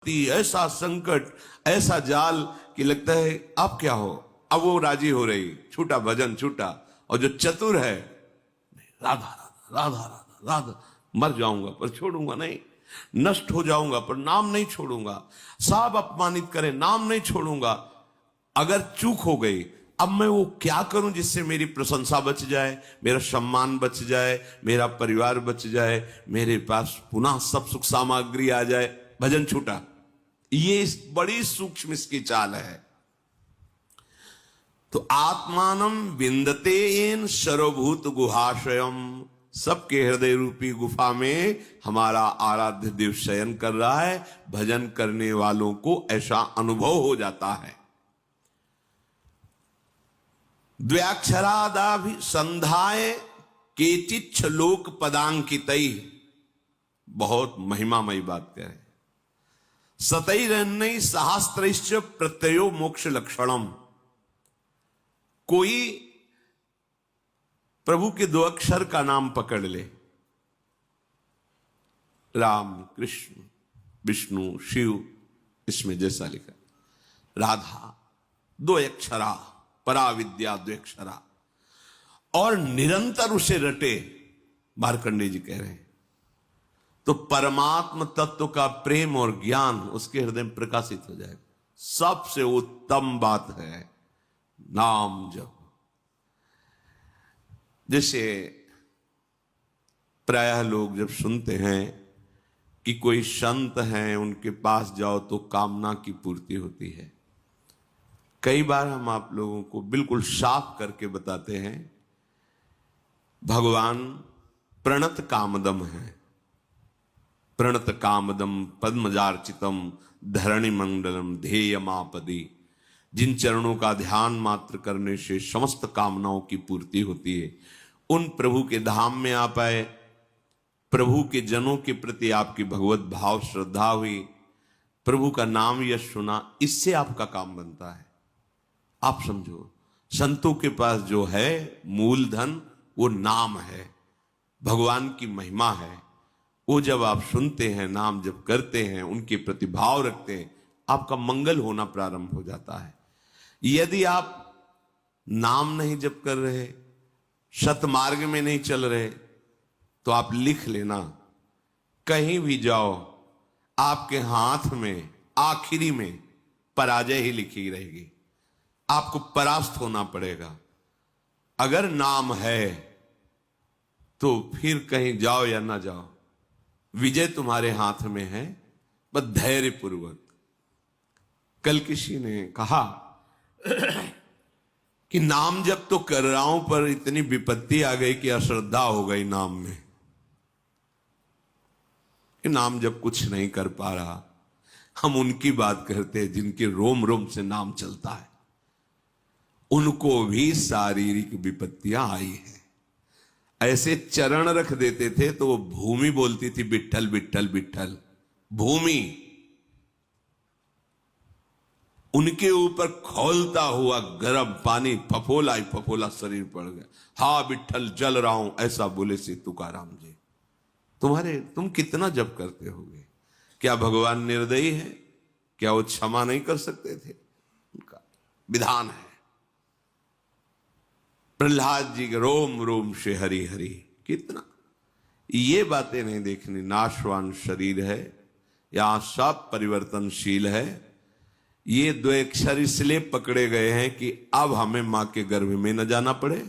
विपत्ति, ऐसा संकट, ऐसा जाल कि लगता है अब क्या हो। अब वो राजी हो रही, छूटा भजन छूटा। और जो चतुर है, राधा राधा राधा राधा राधा, मर जाऊंगा पर छोड़ूंगा नहीं, नष्ट हो जाऊंगा पर नाम नहीं छोड़ूंगा, सब अपमानित करें नाम नहीं छोड़ूंगा। अगर चूक हो गई, अब मैं वो क्या करूं जिससे मेरी प्रशंसा बच जाए, मेरा सम्मान बच जाए, मेरा परिवार बच जाए, मेरे पास पुनः सब सुख सामग्री आ जाए। भजन छूटा। ये बड़ी सूक्ष्म इसकी चाल है। तो आत्मानम विंदते येन सर्वभूत गुहाशयम, सबके हृदय रूपी गुफा में हमारा आराध्य देव शयन कर रहा है। भजन करने वालों को ऐसा अनुभव हो जाता है। द्व्याक्षरादाभि संधाय केचिच्छ लोक पदांकितई, बहुत महिमामयी बात कह रहे। सतैरन्नई सहस्त्रैश्च प्रत्ययो मोक्ष लक्षणम, कोई प्रभु के 2 अक्षर का नाम पकड़ ले, राम कृष्ण विष्णु शिव, इसमें जैसा लिखा राधा 2 अक्षरा, पराविद्या 2 अक्षरा, और निरंतर उसे रटे, मार्कंडेय जी कह रहे हैं, तो परमात्म तत्व का प्रेम और ज्ञान उसके हृदय में प्रकाशित हो जाएगा। सबसे उत्तम बात है नाम जप। जैसे प्रायः लोग जब सुनते हैं कि कोई संत हैं, उनके पास जाओ तो कामना की पूर्ति होती है, कई बार हम आप लोगों को बिल्कुल साफ करके बताते हैं, भगवान प्रणत कामदम है। प्रणत कामदम पद्मजार्चितम धरणि मंडलम ध्येयमापदी, जिन चरणों का ध्यान मात्र करने से समस्त कामनाओं की पूर्ति होती है, उन प्रभु के धाम में आ पाए। प्रभु के जनों के प्रति आपकी भगवत भाव श्रद्धा हुई, प्रभु का नाम यश सुना, इससे आपका काम बनता है। आप समझो, संतों के पास जो है मूलधन वो नाम है, भगवान की महिमा है। वो जब आप सुनते हैं, नाम जब करते हैं, उनके प्रति भाव रखते हैं, आपका मंगल होना प्रारंभ हो जाता है। यदि आप नाम नहीं जप कर रहे, सतमार्ग में नहीं चल रहे, तो आप लिख लेना, कहीं भी जाओ आपके हाथ में आखिरी में पराजय ही लिखी रहेगी, आपको परास्त होना पड़ेगा। अगर नाम है तो फिर कहीं जाओ या ना जाओ, विजय तुम्हारे हाथ में है, बस धैर्य पूर्वक। कल किसी ने कहा कि नाम जब तो कर रहा हूं पर इतनी विपत्ति आ गई कि अश्रद्धा हो गई नाम में, कि नाम जब कुछ नहीं कर पा रहा। हम उनकी बात करते हैं जिनके रोम रोम से नाम चलता है, उनको भी शारीरिक विपत्तियां आई है। ऐसे चरण रख देते थे तो वो भूमि बोलती थी विट्ठल विट्ठल विट्ठल, भूमि उनके ऊपर खौलता हुआ गर्म पानी फफोला ही फफोला शरीर पड़ गया। हा विट्ठल जल रहा हूं, ऐसा बोले से तुकाराम जी। तुम कितना जप करते होगे? क्या भगवान निर्दयी है? क्या वो क्षमा नहीं कर सकते थे? उनका विधान है। प्रहलाद जी के रोम रोम से हरि हरि, कितना ये बातें नहीं देखनी। नाशवान शरीर है, यहां सब परिवर्तनशील है। ये 2 अक्षर इसलिए पकड़े गए हैं कि अब हमें मां के गर्भ में न जाना पड़े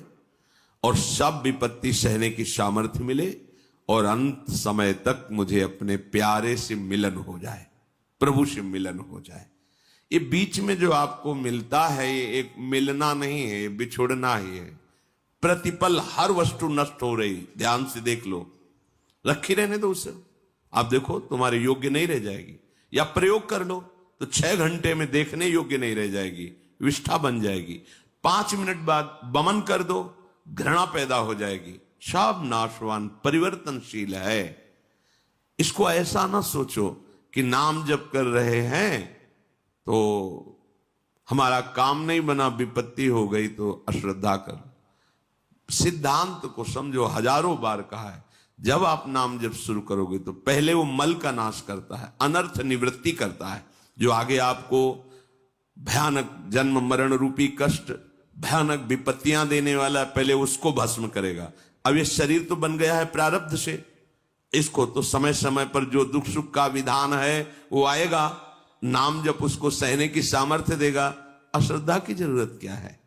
और सब विपत्ति सहने की सामर्थ्य मिले, और अंत समय तक मुझे अपने प्यारे से मिलन हो जाए, प्रभु से मिलन हो जाए। ये बीच में जो आपको मिलता है, ये एक मिलना नहीं है, ये बिछुड़ना ही है। प्रतिपल हर वस्तु नष्ट हो रही, ध्यान से देख लो, रखी रहने दो उसे। आप देखो तुम्हारे योग्य नहीं रह जाएगी, या प्रयोग कर लो तो 6 घंटे में देखने योग्य नहीं रह जाएगी, विष्ठा बन जाएगी। 5 मिनट बाद बमन कर दो, घृणा पैदा हो जाएगी। सब नाशवान परिवर्तनशील है। इसको ऐसा ना सोचो कि नाम जप कर रहे हैं तो हमारा काम नहीं बना, विपत्ति हो गई तो अश्रद्धा कर। सिद्धांत को समझो, हजारों बार कहा है, जब आप नाम जब शुरू करोगे तो पहले वो मल का नाश करता है, अनर्थ निवृत्ति करता है, जो आगे आपको भयानक जन्म मरण रूपी कष्ट, भयानक विपत्तियां देने वाला, पहले उसको भस्म करेगा। अब ये शरीर तो बन गया है प्रारब्ध से, इसको तो समय समय पर जो दुख सुख का विधान है वो आएगा, नाम जब उसको सहने की सामर्थ्य देगा। अश्रद्धा की जरूरत क्या है?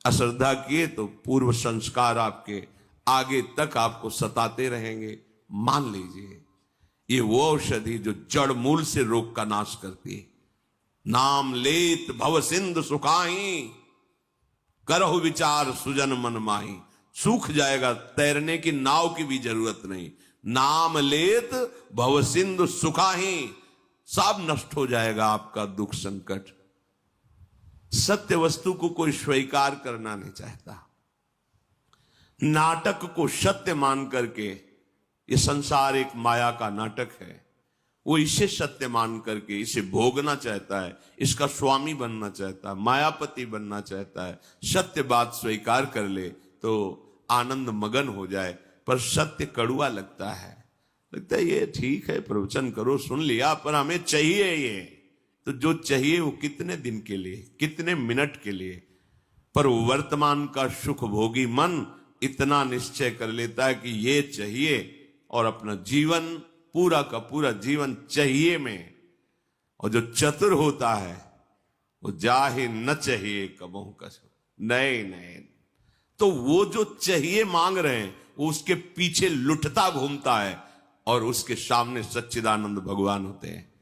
अश्रद्धा किए तो पूर्व संस्कार आपके आगे तक आपको सताते रहेंगे। मान लीजिए ये वो औषधि जो जड़ मूल से रोग का नाश करती है। नाम लेत भव सिंधु सुखाही, करहु विचार सुजन मन माही। सूख जाएगा, तैरने की नाव की भी जरूरत नहीं। नाम लेत भव सिंधु सुखाही, सब नष्ट हो जाएगा आपका दुख संकट। सत्य वस्तु को कोई स्वीकार करना नहीं चाहता। नाटक को सत्य मान करके, ये संसार एक माया का नाटक है, वो इसे सत्य मान करके इसे भोगना चाहता है, इसका स्वामी बनना चाहता है, मायापति बनना चाहता है। सत्य बात स्वीकार कर ले तो आनंद मगन हो जाए, पर सत्य कड़ुआ लगता है। लगता है ये ठीक है, प्रवचन करो, सुन लिया, पर हमें चाहिए ये। तो जो चाहिए वो कितने दिन के लिए, कितने मिनट के लिए, पर वर्तमान का सुख भोगी मन इतना निश्चय कर लेता है कि ये चाहिए, और अपना जीवन पूरा का पूरा जीवन चाहिए में। और जो चतुर होता है वो जाहे न चाहिए कबहू कसो, नहीं नहीं, तो वो जो चाहिए मांग रहे हैं वो उसके पीछे लुटता घूमता है, और उसके सामने सच्चिदानंद भगवान होते हैं।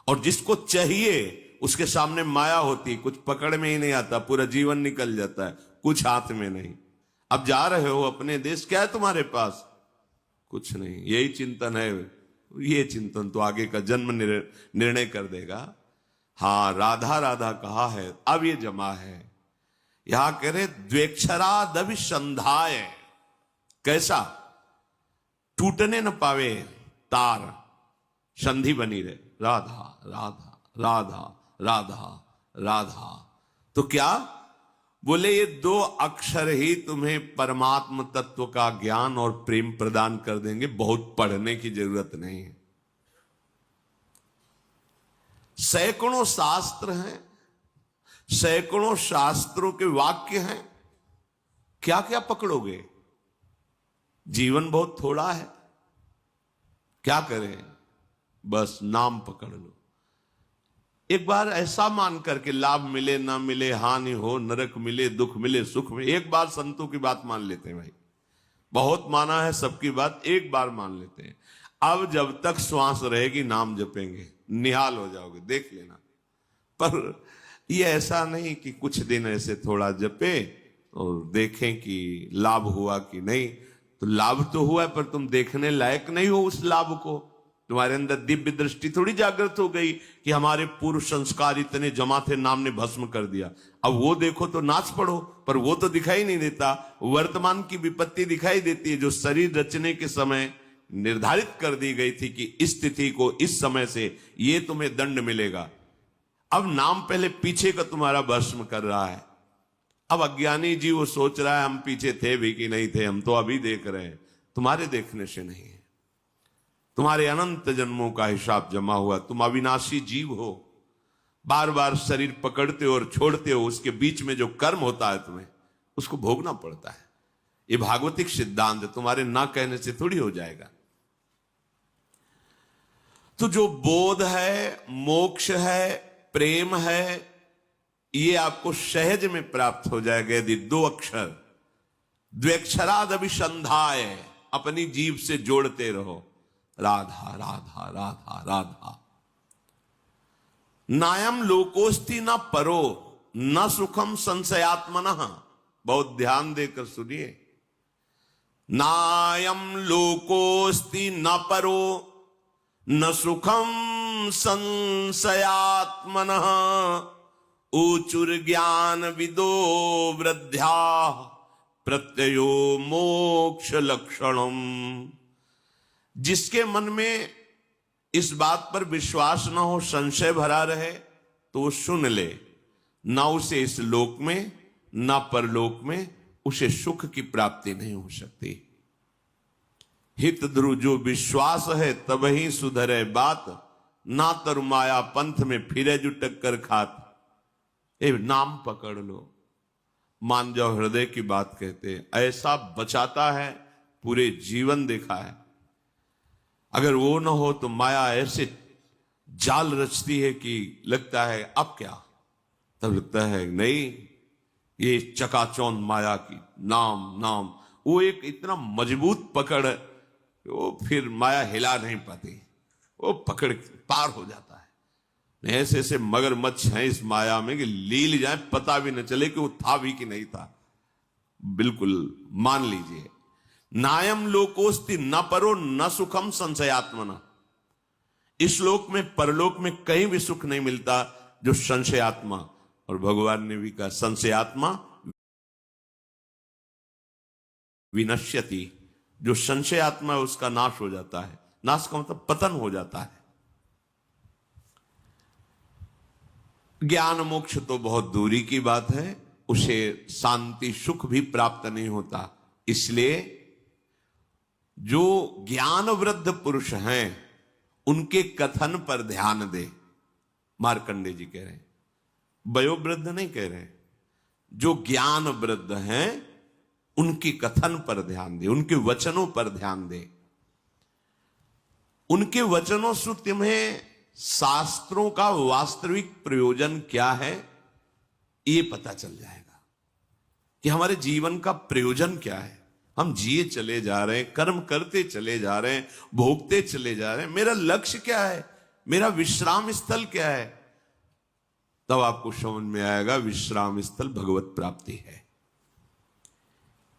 और जिसको चाहिए उसके सामने माया होती, कुछ पकड़ में ही नहीं आता, पूरा जीवन निकल जाता है, कुछ हाथ में नहीं। अब जा रहे हो अपने देश, क्या है तुम्हारे पास? कुछ नहीं, यही चिंतन है। ये चिंतन तो आगे का जन्म निर्णय कर देगा। हाँ, राधा राधा कहा है, अब ये जमा है। यहां कह रहे द्वेक्षरादभिसंधाय, कैसा? टूटने न पावे तार, संधि बनी रहे, राधा राधा राधा राधा राधा। तो क्या बोले? ये दो अक्षर ही तुम्हें परमात्म तत्व का ज्ञान और प्रेम प्रदान कर देंगे, बहुत पढ़ने की जरूरत नहीं है। सैकड़ों शास्त्र हैं, सैकड़ों शास्त्रों के वाक्य हैं, क्या क्या पकड़ोगे? जीवन बहुत थोड़ा है, क्या करें? बस नाम पकड़ लो। एक बार ऐसा मान करके, लाभ मिले ना मिले, हानि हो, नरक मिले, दुख मिले, सुख मिले, एक बार संतों की बात मान लेते हैं भाई। बहुत माना है सबकी बात, एक बार मान लेते हैं। अब जब तक श्वास रहेगी नाम जपेंगे, निहाल हो जाओगे, देख लेना। पर ये ऐसा नहीं कि कुछ दिन ऐसे थोड़ा जपे और देखें कि लाभ हुआ कि नहीं। तो लाभ तो हुआ, पर तुम देखने लायक नहीं हो उस लाभ को। तुम्हारे अंदर दिव्य दृष्टि थोड़ी जागृत हो गई कि हमारे पूर्व संस्कार इतने जमा थे, नाम ने भस्म कर दिया। अब वो देखो तो नाच पड़ो, पर वो तो दिखाई नहीं देता। वर्तमान की विपत्ति दिखाई देती है, जो शरीर रचने के समय निर्धारित कर दी गई थी कि इस तिथि को, इस समय से ये तुम्हें दंड मिलेगा। अब नाम पहले पीछे का तुम्हारा भस्म कर रहा है। अब अज्ञानी जी वो सोच रहा है हम पीछे थे भी कि नहीं थे, हम तो अभी देख रहे हैं। तुम्हारे देखने से नहीं है, तुम्हारे अनंत जन्मों का हिसाब जमा हुआ। तुम अविनाशी जीव हो, बार बार शरीर पकड़ते हो और छोड़ते हो, उसके बीच में जो कर्म होता है तुम्हें उसको भोगना पड़ता है। ये भागवतिक सिद्धांत तुम्हारे ना कहने से थोड़ी हो जाएगा। तो जो बोध है, मोक्ष है, प्रेम है, ये आपको सहज में प्राप्त हो जाएगा यदि दो अक्षर द्वेक्षरादभिसंधाय अपनी जीव से जोड़ते रहो। राधा राधा राधा राधा। नायम लोकोस्ति न परो न सुखम संशयात्मनः। बहुत ध्यान देकर सुनिए। नायम लोकोस्ति न परो न सुखम संशयात्मनः। ऊचुर ज्ञान विदो वृद्ध्या प्रत्ययो मोक्ष लक्षणम। जिसके मन में इस बात पर विश्वास न हो, संशय भरा रहे, तो वो सुन ले, ना उसे इस लोक में ना परलोक में उसे सुख की प्राप्ति नहीं हो सकती। हित ध्रुव जो विश्वास है तब ही सुधरे बात, ना तरु माया पंथ में फिरे जो टक्कर खात। ए नाम पकड़ लो, मान जाओ, हृदय की बात कहते हैं, ऐसा बचाता है, पूरे जीवन देखा है। अगर वो ना हो तो माया ऐसे जाल रचती है कि लगता है अब क्या, तब लगता है नहीं, ये चकाचौंध माया की नाम नाम, वो एक इतना मजबूत पकड़ है, वो फिर माया हिला नहीं पाती, वो पकड़ पार हो जाता है। ऐसे ऐसे मगरमच्छ हैं इस माया में कि लील जाए पता भी न चले कि वो था भी कि नहीं था। बिल्कुल मान लीजिए, नायम लोकोस्ति न परो न सुखम संशयात्मना। इस लोक में परलोक में कहीं भी सुख नहीं मिलता जो संशयात्मा, और भगवान ने भी कहा संशयात्मा विनश्यति, जो संशय आत्मा है उसका नाश हो जाता है। नाश का मतलब पतन हो जाता है। ज्ञान मोक्ष तो बहुत दूरी की बात है, उसे शांति सुख भी प्राप्त नहीं होता। इसलिए जो ज्ञान वृद्ध पुरुष हैं उनके कथन पर ध्यान दे। मार्कंडे जी कह रहे हैं, वयोवृद्ध नहीं कह रहे हैं, जो ज्ञान वृद्ध हैं उनके कथन पर ध्यान दे, उनके वचनों पर ध्यान दे। उनके वचनों से तुम्हें शास्त्रों का वास्तविक प्रयोजन क्या है ये पता चल जाएगा कि हमारे जीवन का प्रयोजन क्या है। हम जिए चले जा रहे हैं, कर्म करते चले जा रहे हैं, भोगते चले जा रहे हैं, मेरा लक्ष्य क्या है, मेरा विश्राम स्थल क्या है। तब आपको समझ में आएगा विश्राम स्थल भगवत प्राप्ति है।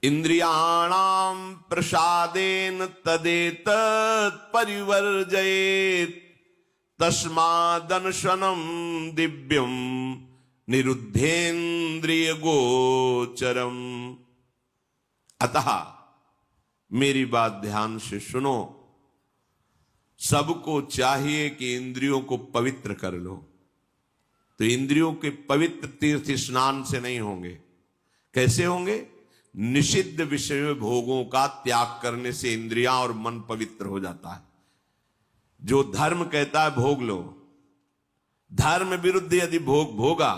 इंद्रियाणाम प्रसादेन तदेतत् परिवर्जयेत्, तस्मादनशनम दिव्यम निरुद्धेन्द्रिय गोचरम। अतः मेरी बात ध्यान से सुनो, सबको चाहिए कि इंद्रियों को पवित्र कर लो। तो इंद्रियों के पवित्र तीर्थ स्नान से नहीं होंगे। कैसे होंगे? निषिद्ध विषय भोगों का त्याग करने से इंद्रियां और मन पवित्र हो जाता है। जो धर्म कहता है भोग लो, धर्म विरुद्ध यदि भोग भोगा,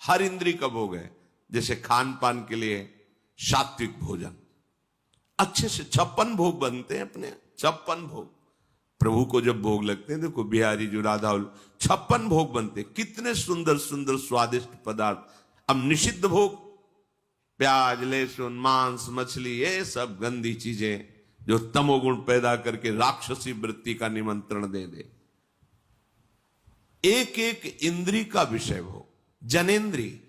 हर इंद्री का भोग है। जैसे खान पान के लिए सात्विक भोजन, अच्छे से 56 भोग बनते हैं अपने, 56 भोग प्रभु को जब भोग लगते हैं, देखो बिहारी जो राधा 56 भोग बनते, कितने सुंदर सुंदर स्वादिष्ट पदार्थ। अब निषिद्ध भोग, प्याज लहसुन मांस मछली, ये सब गंदी चीजें जो तमोगुण पैदा करके राक्षसी वृत्ति का निमंत्रण दे दे। एक एक इंद्री का विषय हो। जनेन्द्री,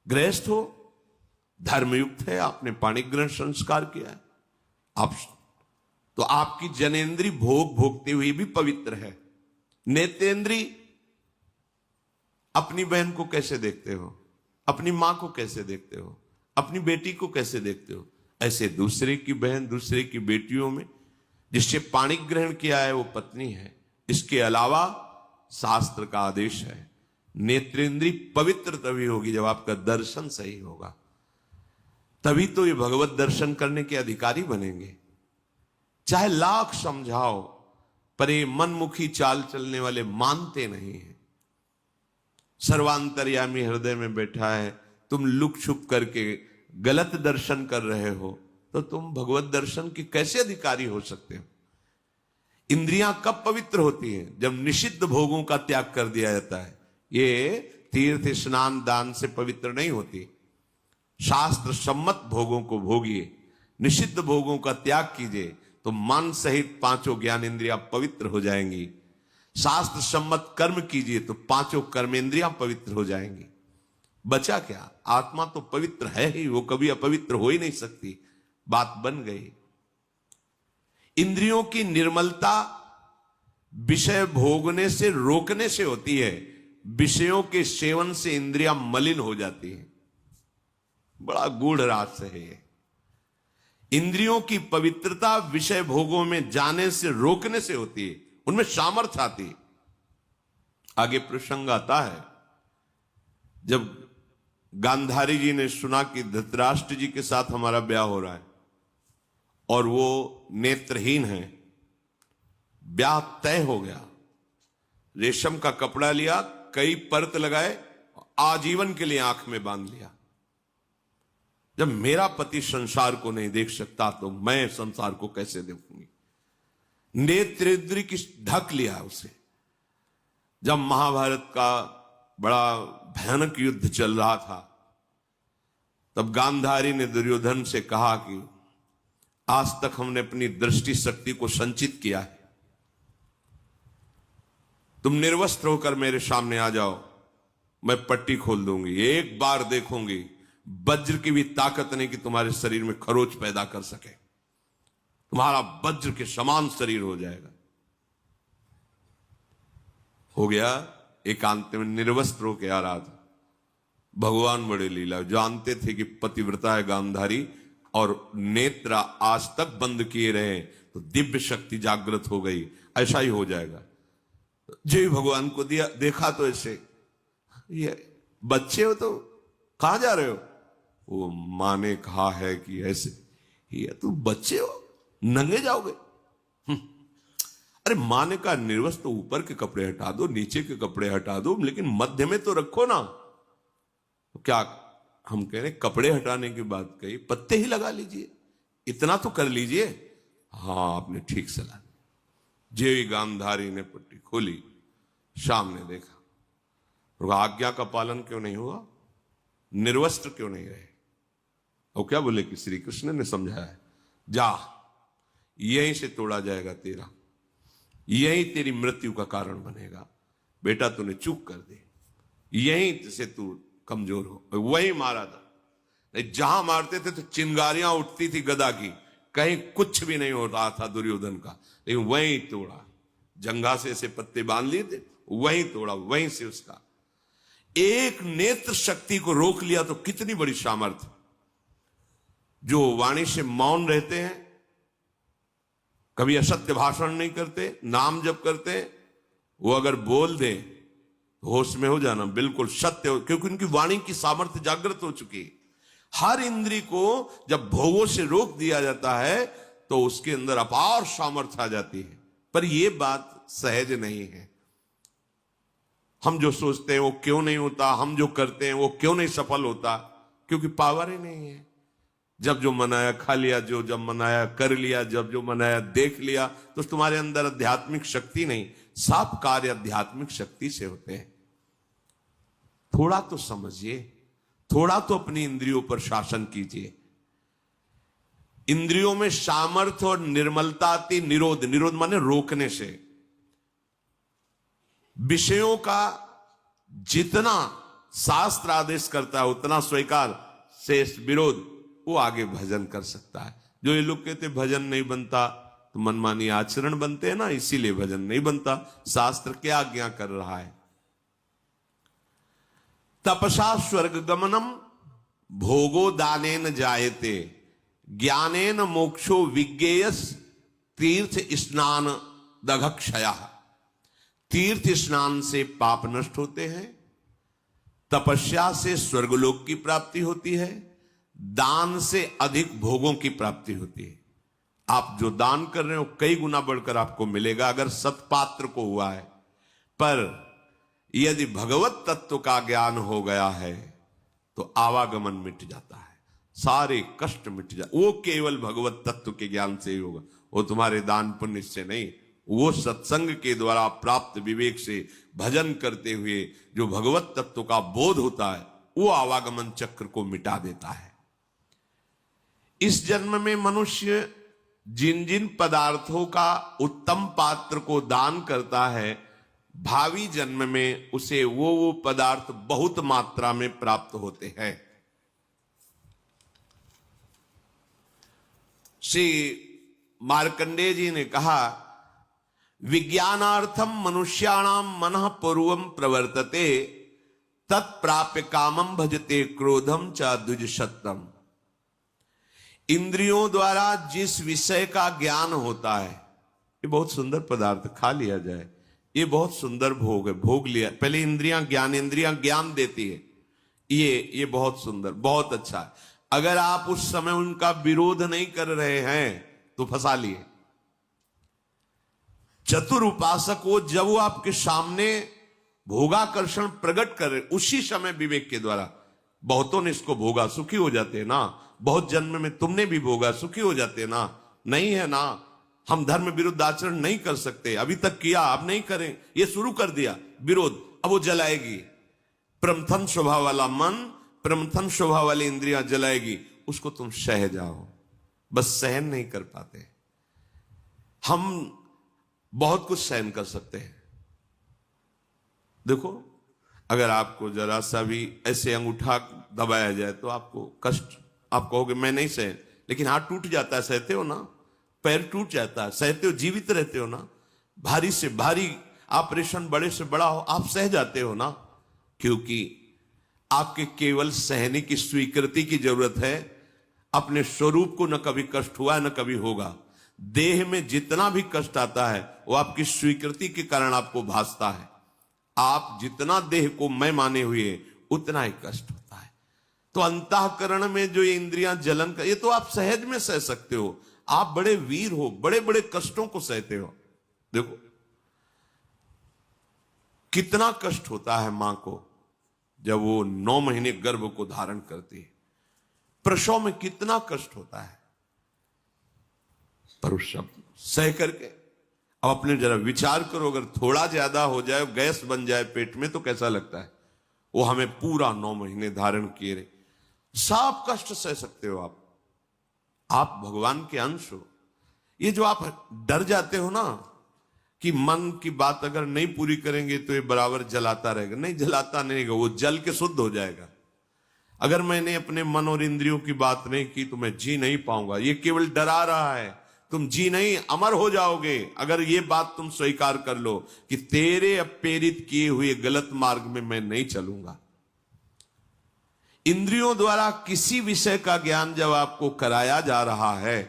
गृहस्थ हो, धर्मयुक्त है, आपने पाणिग्रहण संस्कार किया है, आप तो आपकी जनेन्द्री भोग भोगते हुए भी पवित्र है। नेत्रेंद्री, अपनी बहन को कैसे देखते हो, अपनी मां को कैसे देखते हो, अपनी बेटी को कैसे देखते हो, ऐसे दूसरे की बहन दूसरे की बेटियों में जिससे पाणिक ग्रहण किया है वो पत्नी है। इसके अलावा शास्त्र का आदेश है, नेत्रेंद्री पवित्र तभी होगी जब आपका दर्शन सही होगा, तभी तो ये भगवत दर्शन करने के अधिकारी बनेंगे। चाहे लाख समझाओ पर ये मनमुखी चाल चलने वाले मानते नहीं हैं। सर्वांतर्यामी हृदय में बैठा है, तुम लुक छुप करके गलत दर्शन कर रहे हो, तो तुम भगवत दर्शन के कैसे अधिकारी हो सकते हो? इंद्रियां कब पवित्र होती हैं? जब निषिद्ध भोगों का त्याग कर दिया जाता है। ये तीर्थ स्नान दान से पवित्र नहीं होती। शास्त्र सम्मत भोगों को भोगिए, निषिद्ध भोगों का त्याग कीजिए, तो मन सहित पांचों ज्ञान इंद्रियां पवित्र हो जाएंगी। शास्त्र सम्मत कर्म कीजिए तो पांचों कर्मेंद्रियां पवित्र हो जाएंगी। बचा क्या? आत्मा तो पवित्र है ही, वो कभी अपवित्र हो ही नहीं सकती। बात बन गई। इंद्रियों की निर्मलता विषय भोगने से रोकने से होती है। विषयों के सेवन से इंद्रियां मलिन हो जाती हैं। बड़ा गूढ़ रहस्य है ये। इंद्रियों की पवित्रता विषय भोगों में जाने से रोकने से होती है, उनमें सामर्थ्य आती है। आगे प्रसंग आता है, जब गांधारी जी ने सुना कि धृतराष्ट्र जी के साथ हमारा ब्याह हो रहा है और वो नेत्रहीन है, ब्याह तय हो गया, रेशम का कपड़ा लिया, कई परत लगाए, आजीवन के लिए आंख में बांध लिया। जब मेरा पति संसार को नहीं देख सकता तो मैं संसार को कैसे देखूंगी। नेत्रेंद्री की ढक लिया उसे। जब महाभारत का बड़ा भयानक युद्ध चल रहा था, तब गांधारी ने दुर्योधन से कहा कि आज तक हमने अपनी दृष्टि शक्ति को संचित किया है, तुम निर्वस्त्र होकर मेरे सामने आ जाओ, मैं पट्टी खोल दूंगी, एक बार देखूंगी, वज्र की भी ताकत नहीं कि तुम्हारे शरीर में खरोच पैदा कर सके, तुम्हारा वज्र के समान शरीर हो जाएगा। हो गया, एकांत में निर्वस्त्र होकर आ रहा था। भगवान बड़े लीला, जानते थे कि पतिव्रता है गांधारी और नेत्र आज तक बंद किए रहे तो दिव्य शक्ति जागृत हो गई, ऐसा ही हो जाएगा। जय भगवान को दिया, देखा तो ऐसे, ये बच्चे हो तो कहां जा रहे हो? वो मां ने कहा है कि ऐसे, ये तुम बच्चे हो, नंगे जाओगे? अरे मां ने कहा निर्वस्त्र तो ऊपर के कपड़े हटा दो, नीचे के कपड़े हटा दो, लेकिन मध्य में तो रखो ना। तो क्या हम कह रहे कपड़े हटाने की बात कही, पत्ते ही लगा लीजिए, इतना तो कर लीजिए। हाँ, आपने ठीक सलाह। जेवी गांधारी ने पट्टी खोली, सामने देखा, आज्ञा का पालन क्यों नहीं हुआ, निर्वस्त्र क्यों नहीं रहे? और क्या बोले कि श्री कृष्ण ने समझाया है, जा यहीं से तोड़ा जाएगा तेरा, यही तेरी मृत्यु का कारण बनेगा। बेटा तूने चूक कर दी, यहीं से तू कमजोर हो। वही मारा था, जहां मारते थे तो चिंगारियां उठती थी गदा की, कहीं कुछ भी नहीं हो रहा था दुर्योधन का, लेकिन वहीं तोड़ा। जंघा से ऐसे पत्ते बांध लिए थे, वहीं तोड़ा, वहीं से उसका एक नेत्र शक्ति को रोक लिया। तो कितनी बड़ी सामर्थ्य। जो वाणी से मौन रहते हैं, कभी असत्य भाषण नहीं करते, नाम जप करते, वो अगर बोल दे होश में हो जाना, बिल्कुल सत्य हो, क्योंकि उनकी वाणी की सामर्थ्य जागृत हो चुकी है। हर इंद्री को जब भोगों से रोक दिया जाता है तो उसके अंदर अपार सामर्थ्य आ जाती है। पर यह बात सहज नहीं है। हम जो सोचते हैं वो क्यों नहीं होता, हम जो करते हैं वो क्यों नहीं सफल होता, क्योंकि पावर ही नहीं है। जब जो मनाया खा लिया, जब मनाया कर लिया, जब जो मनाया देख लिया, तो तुम्हारे अंदर आध्यात्मिक शक्ति नहीं। सब कार्य आध्यात्मिक शक्ति से होते हैं। थोड़ा तो समझिए, थोड़ा तो अपनी इंद्रियों पर शासन कीजिए। इंद्रियों में सामर्थ्य और निर्मलता आती निरोध, निरोध माने रोकने से। विषयों का जितना शास्त्र आदेश करता है उतना स्वीकार, शेष विरोध, वो आगे भजन कर सकता है। जो ये लोग कहते भजन नहीं बनता तो मनमानी आचरण बनते हैं ना, इसीलिए भजन नहीं बनता। शास्त्र क्या आज्ञा कर रहा है? तपसा स्वर्ग गमनम भोगो दानेन जायते, ज्ञानेन मोक्षो विज्ञेयस तीर्थ स्नान दघक्षया। तीर्थ स्नान से पाप नष्ट होते हैं, तपस्या से स्वर्गलोक की प्राप्ति होती है, दान से अधिक भोगों की प्राप्ति होती है। आप जो दान कर रहे हो कई गुना बढ़कर आपको मिलेगा अगर सत्पात्र को हुआ है। पर यदि भगवत तत्व का ज्ञान हो गया है तो आवागमन मिट जाता है, सारे कष्ट मिट जाते। वो केवल भगवत तत्व के ज्ञान से ही होगा, वो तुम्हारे दान पुण्य से नहीं। वो सत्संग के द्वारा प्राप्त विवेक से भजन करते हुए जो भगवत तत्व का बोध होता है वो आवागमन चक्र को मिटा देता है। इस जन्म में मनुष्य जिन जिन पदार्थों का उत्तम पात्र को दान करता है, भावी जन्म में उसे वो पदार्थ बहुत मात्रा में प्राप्त होते हैं। श्री मार्कंडेय जी ने कहा, विज्ञानार्थम मनुष्याणाम मनः पूर्वम प्रवर्तते, तत्प्राप्य कामम भजते क्रोधम च द्विजशत्रम। इंद्रियों द्वारा जिस विषय का ज्ञान होता है, ये बहुत सुंदर पदार्थ, खा लिया जाए, ये बहुत सुंदर भोग है, भोग लिया, पहले इंद्रियां ज्ञान देती है, ये बहुत सुंदर, बहुत अच्छा है। अगर आप उस समय उनका विरोध नहीं कर रहे हैं तो फंसा लिए। चतुर उपासक वो जब वो आपके सामने भोगाकर्षण प्रकट करे उसी समय विवेक के द्वारा, बहुतों ने इसको भोगा सुखी हो जाते हैं ना, बहुत जन्म में तुमने भी भोगा सुखी हो जाते हैं ना, नहीं है ना, हम धर्म विरुद्ध आचरण नहीं कर सकते, अभी तक किया अब नहीं करें, ये शुरू कर दिया विरोध, अब वो जलाएगी। प्रमथन स्वभाव वाला मन, प्रमथन स्वभाव वाली इंद्रियां जलाएगी, उसको तुम सह जाओ, बस सहन नहीं कर पाते। हम बहुत कुछ सहन कर सकते हैं। देखो, अगर आपको जरा सा भी ऐसे अंगूठा दबाया जाए तो आपको कष्ट, आप कहोगे मैं नहीं सह, लेकिन हाथ टूट जाता है, सहते हो ना, पैर टूट जाता है, सहते हो, जीवित रहते हो ना, भारी से भारी ऑपरेशन बड़े से बड़ा हो आप सह जाते हो ना, क्योंकि आपके केवल सहने की स्वीकृति की जरूरत है। अपने स्वरूप को न कभी कष्ट हुआ न कभी होगा। देह में जितना भी कष्ट आता है वो आपकी स्वीकृति के कारण आपको भासता है। आप जितना देह को मैं माने हुए उतना ही कष्ट होता है। तो अंतःकरण में जो ये इंद्रियां जलन का, ये तो आप सहज में सह सकते हो, आप बड़े वीर हो, बड़े बड़े कष्टों को सहते हो। देखो कितना कष्ट होता है मां को जब वो 9 महीने गर्भ को धारण करती है, प्रसव में कितना कष्ट होता है, पर उस सब सह करके अब अपने जरा विचार करो, अगर थोड़ा ज्यादा हो जाए, गैस बन जाए पेट में तो कैसा लगता है। वो हमें पूरा 9 महीने धारण किए रहे, सब कष्ट सह सकते हो आप भगवान के अंश हो। ये जो आप डर जाते हो ना कि मन की बात अगर नहीं पूरी करेंगे तो ये बराबर जलाता रहेगा, नहीं जलाता नहीं रहेगा, वो जल के शुद्ध हो जाएगा। अगर मैंने अपने मन और इंद्रियों की बात नहीं की तो मैं जी नहीं पाऊंगा, ये केवल डरा रहा है, तुम जी नहीं अमर हो जाओगे। अगर ये बात तुम स्वीकार कर लो कि तेरे प्रेरित किए हुए गलत मार्ग में मैं नहीं चलूंगा। इंद्रियों द्वारा किसी विषय का ज्ञान जब आपको कराया जा रहा है